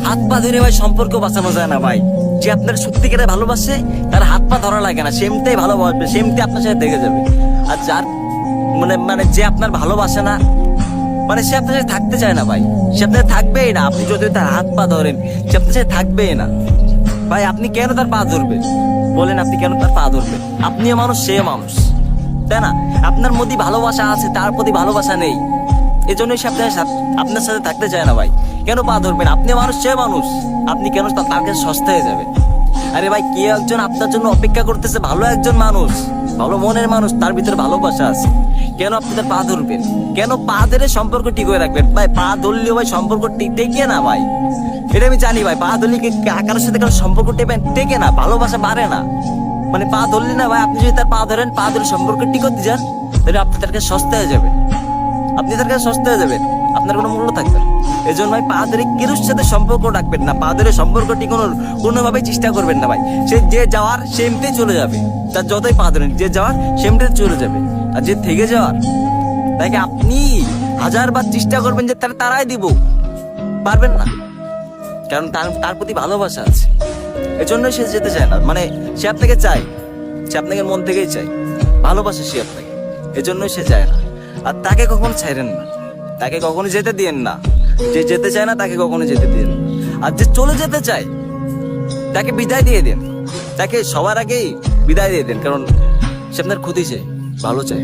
হাত পা ধরে ভাই সম্পর্ক বাঁচানো যায় না ভাই। যে আপনার সত্যিকারে ভালোবাসে তার হাত পা ধরা লাগে না, সেমটাই ভালোবাসবে, সেমটাই আপনার সাথে দেখে যাবে। আর যার মানে মানে যে আপনার ভালোবাসে না, মানে সে আপনার সাথে থাকতে চায় না ভাই, সে আপনার থাকবেই না। আপনি যদি তার হাত পা ধরেন সে আপনার সাথে থাকবেই না ভাই। আপনি কেন তার পা ধরবেন বলেন? আপনি কেন তার পা ধরবেন? আপনিও মানুষ, সে মানুষ, তাই না? আপনার মধ্যে ভালোবাসা আছে, তার প্রতি ভালোবাসা নেই, এজন্যই সে আপনার সাথে থাকতে চায় না ভাই। কেন পা ধরবেন? আপনি মানুষ, সে মানুষ, আপনি কেন তার কাছে সস্তা হয়ে যাবেন? আরে ভাই, কে একজন আপনার জন্য অপেক্ষা করতেছে, ভালো একজন মানুষ, ভালো মনের মানুষ, তার ভিতরে ভালোবাসা আছে, কেন আপনি তার পা ধরবেন? কেন পা ধরে সম্পর্ক ঠিক হয়ে রাখবেন? ভাই পা ধরলেও ভাই সম্পর্ক টেকে না ভাই, এটা আমি জানি ভাই। পা ধরলে কারোর সাথে কারোর সম্পর্ক টেকে না, ভালোবাসা বাড়ে না। মানে পা ধরলে না ভাই, আপনি যদি তার পা ধরেন, পা ধরে সম্পর্ক ঠিক করতে যান, তাহলে আপনি তার কাছে সস্তা হয়ে যাবেন, আপনি তার কাছে সস্তা হয়ে যাবেন, আপনার কোনো মূল্য থাকবে না। এই জন্য ভাই পা ধরে কেরোর সাথে সম্পর্ক রাখবেন না, পা ধরে সম্পর্ক টিকানোর কোনোভাবেই চেষ্টা করবেন না ভাই। সে যে যাওয়ার সেমতেই চলে যাবে, তার যতই পা ধরেন, যে যাওয়ার সেমতেই চলে যাবে। আর যে থেকে যাওয়ার, তাকে আপনি হাজারবার চেষ্টা করবেন যে তারা তারাই দিব, পারবেন না, কারণ তার প্রতি ভালোবাসা আছে, এজন্যই সে যেতে চায় না। মানে সে আপনাকে চায়, সে আপনাকে মন থেকেই চায়, ভালোবাসে সে আপনাকে, এজন্যই সে চায় না। আর তাকে কখনো ছাইরেন না, তাকে কখনো যেতে দিয়েন না। যে যেতে চায় না তাকে কখনো যেতে দিয়েন না। আর যে চলে যেতে চায় তাকে বিদায় দিয়ে দেন, তাকে সবার আগেই বিদায় দিয়ে দেন, কারণ সে আপনার ক্ষতি চায়, ভালো চায়।